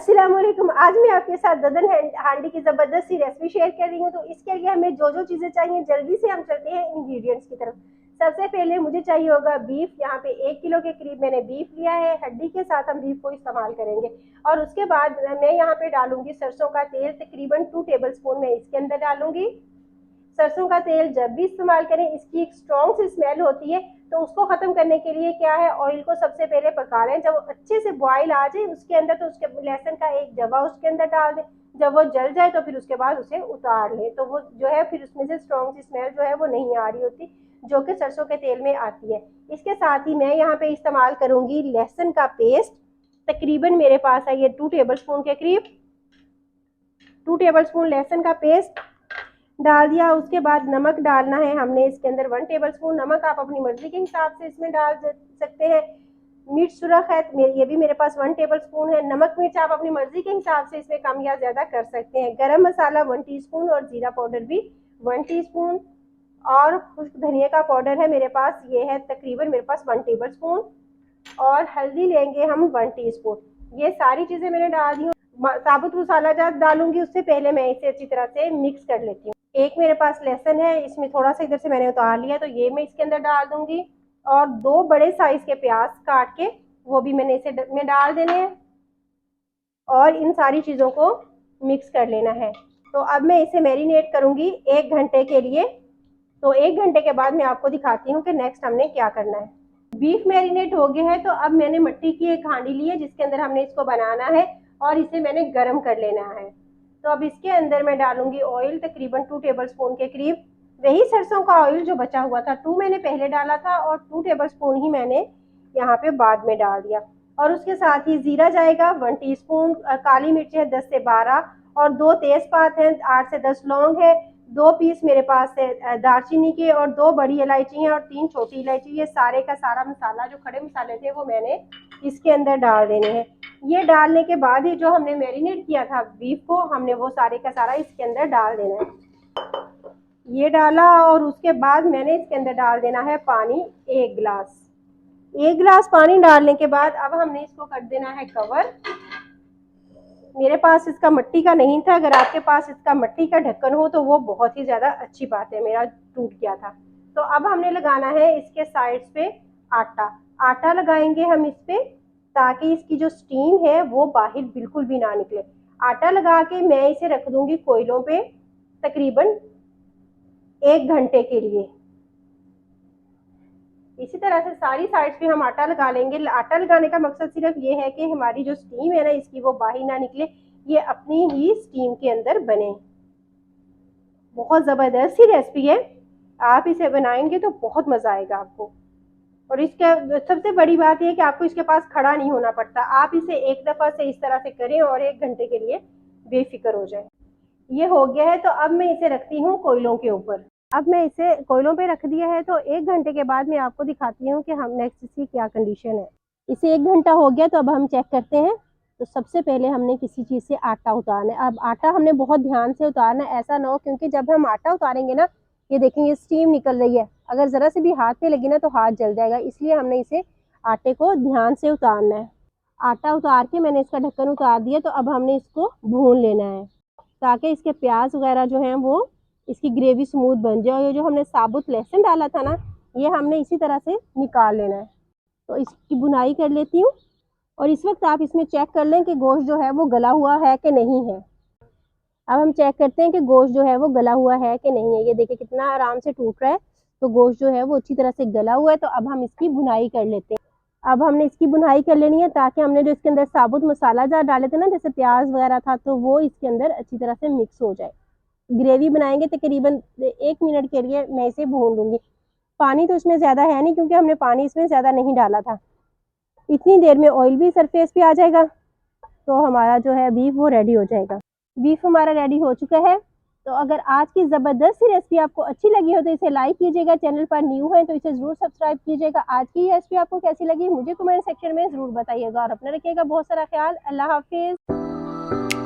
अस्सलाम वालेकुम। आज मैं आपके साथ ददन हांडी की ज़बरदस्त सी रेसिपी शेयर कर रही हूँ। तो इसके लिए हमें जो जो चीज़ें चाहिए जल्दी से हम चलते हैं इंग्रेडिएंट्स की तरफ। सबसे पहले मुझे चाहिए होगा बीफ। यहाँ पे 1 किलो के करीब मैंने बीफ लिया है। हड्डी के साथ हम बीफ को इस्तेमाल करेंगे। और उसके बाद मैं यहाँ पे डालूंगी सरसों का तेल, तकरीबन 2 टेबल स्पून मैं इसके अंदर डालूंगी। सरसों का तेल जब भी इस्तेमाल करें इसकी एक स्ट्रॉन्ग सी स्मेल होती है, तो उसको खत्म करने के लिए क्या है, ऑयल को सबसे पहले पका लें। जब अच्छे से बॉयल आ जाए उसके अंदर, तो उसके लहसुन का एक जवा उसके अंदर डाल दें। जब वो जल जाए तो फिर उसके बाद उसे उतार लें। तो वो जो है फिर उसमें से स्ट्रॉन्ग सी स्मेल जो है वो नहीं आ रही होती, जो कि सरसों के तेल में आती है। इसके साथ ही मैं यहाँ पे इस्तेमाल करूंगी लहसुन का पेस्ट। तकरीबन मेरे पास है ये 2 टेबल स्पून के करीब। 2 टेबल स्पून लहसुन का पेस्ट डाल दिया। उसके बाद नमक डालना है हमने इसके अंदर 1 टेबल स्पून। नमक आप अपनी मर्जी के हिसाब से इसमें डाल सकते हैं। मिर्च सुरख है, ये भी मेरे पास 1 टेबल स्पून है। नमक मिर्च आप अपनी मर्जी के हिसाब से इसमें कम या ज्यादा कर सकते हैं। गरम मसाला 1 टीस्पून और जीरा पाउडर भी 1 टीस्पून। और खुश्क धनिया का पाउडर है मेरे पास, ये है तकरीबन मेरे पास 1 टेबल स्पून। और हल्दी लेंगे हम 1 टीस्पून। ये सारी चीजें मैंने डाल दी। साबुत मसाला जात डालूंगी उससे पहले मैं इसे अच्छी तरह से मिक्स कर लेती हूँ। एक मेरे पास लहसुन है, इसमें थोड़ा सा इधर से मैंने उतार लिया, तो ये मैं इसके अंदर डाल दूंगी। और 2 बड़े साइज के प्याज काट के वो भी मैंने इसे में डाल देने हैं। और इन सारी चीज़ों को मिक्स कर लेना है। तो अब मैं इसे मैरिनेट करूंगी 1 घंटे के लिए। तो 1 घंटे के बाद मैं आपको दिखाती हूँ कि नेक्स्ट हमने क्या करना है। बीफ मैरिनेट हो गया है, तो अब मैंने मिट्टी की एक हांडी ली है जिसके अंदर हमने इसको बनाना है और इसे मैंने गर्म कर लेना है। तो अब इसके अंदर मैं डालूंगी ऑयल, तकरीबन 2 टेबल स्पून के करीब। वही सरसों का ऑयल जो बचा हुआ था, 2 मैंने पहले डाला था और 2 टेबल स्पून ही मैंने यहाँ पे बाद में डाल दिया। और उसके साथ ही जीरा जाएगा 1 टीस्पून, काली मिर्च है 10 से 12 और 2 तेजपात हैं, 8 से 10 लौंग है, 2 पीस मेरे पास है दालचीनी के और 2 बड़ी इलायची हैं और 3 छोटी इलायची। ये सारे का सारा मसाला जो खड़े मसाले थे वो मैंने इसके अंदर डाल देने हैं। ये डालने के बाद ही जो हमने मैरिनेट किया था बीफ को, हमने वो सारे का सारा इसके अंदर डाल देना है। ये डाला और उसके बाद मैंने इसके अंदर डाल देना है पानी 1 गिलास। 1 गिलास पानी डालने के बाद अब हमने इसको कर देना है कवर। मेरे पास इसका मिट्टी का नहीं था, अगर आपके पास इसका मिट्टी का ढक्कन हो तो वो बहुत ही ज्यादा अच्छी बात है, मेरा टूट गया था। तो अब हमने लगाना है इसके साइड्स पे आटा। आटा लगाएंगे हम इस पे, ताकि इसकी जो स्टीम है वो बाहर बिल्कुल भी ना निकले। आटा लगा के मैं इसे रख दूंगी कोयलों पे तकरीबन 1 घंटे के लिए। इसी तरह से सारी साइड्स पे हम आटा लगा लेंगे। आटा लगाने का मकसद सिर्फ ये है कि हमारी जो स्टीम है ना इसकी, वो बाहर ना निकले, ये अपनी ही स्टीम के अंदर बने। बहुत ज़बरदस्त सी रेसिपी है, आप इसे बनाएंगे तो बहुत मज़ा आएगा आपको। और इसका सबसे बड़ी बात यह है कि आपको इसके पास खड़ा नहीं होना पड़ता। आप इसे एक दफ़ा से इस तरह से करें और 1 घंटे के लिए बेफिक्र हो जाए। ये हो गया है, तो अब मैं इसे रखती हूँ कोयलों के ऊपर। अब मैं इसे कोयलों पे रख दिया है, तो 1 घंटे के बाद मैं आपको दिखाती हूँ कि हम नेक्स्ट इसकी क्या कंडीशन है। इसे 1 घंटा हो गया, तो अब हम चेक करते हैं। तो सबसे पहले हमने किसी चीज़ से आटा उतारना है। अब आटा हमने बहुत ध्यान से उतारना है, ऐसा ना हो, क्योंकि जब हम आटा उतारेंगे ना, ये देखेंगे स्टीम निकल रही है, अगर ज़रा से भी हाथ पे लगी ना तो हाथ जल जाएगा। इसलिए हमने इसे आटे को ध्यान से उतारना है। आटा उतार के मैंने इसका ढक्कन उतार दिया। तो अब हमने इसको भून लेना है, ताकि इसके प्याज वगैरह जो हैं वो इसकी ग्रेवी स्मूथ बन जाए। और ये जो हमने साबुत लहसुन डाला था ना, ये हमने इसी तरह से निकाल लेना है। तो इसकी बुनाई कर लेती हूँ। और इस वक्त आप इसमें चेक कर लें कि गोश्त जो है वो गला हुआ है कि नहीं है। अब हम चेक करते हैं कि गोश्त जो है वो गला हुआ है कि नहीं है। ये देखिए कितना आराम से टूट रहा है, तो गोश्त जो है वो अच्छी तरह से गला हुआ है। तो अब हम इसकी बुनाई कर लेते हैं। अब हमने इसकी बुनाई कर लेनी है, ताकि हमने जो इसके अंदर साबुत मसाला जार डाले थे ना, जैसे प्याज वगैरह था, तो वो इसके अंदर अच्छी तरह से मिक्स हो जाए। ग्रेवी बनाएंगे तकरीबन 1 मिनट के लिए मैं इसे भून लूँगी। पानी तो इसमें ज़्यादा है नहीं, क्योंकि हमने पानी इसमें ज़्यादा नहीं डाला था। इतनी देर में ऑयल भी सरफेस पे आ जाएगा, तो हमारा जो है बीफ वो रेडी हो जाएगा। बीफ हमारा रेडी हो चुका है। तो अगर आज की ज़बरदस्त सी रेसिपी आपको अच्छी लगी हो तो इसे लाइक कीजिएगा। चैनल पर न्यू है तो इसे ज़रूर सब्सक्राइब कीजिएगा। आज की रेसिपी आपको कैसी लगी मुझे कमेंट सेक्शन में ज़रूर बताइएगा। और अपना रखिएगा बहुत सारा ख्याल। अल्लाह हाफिज़।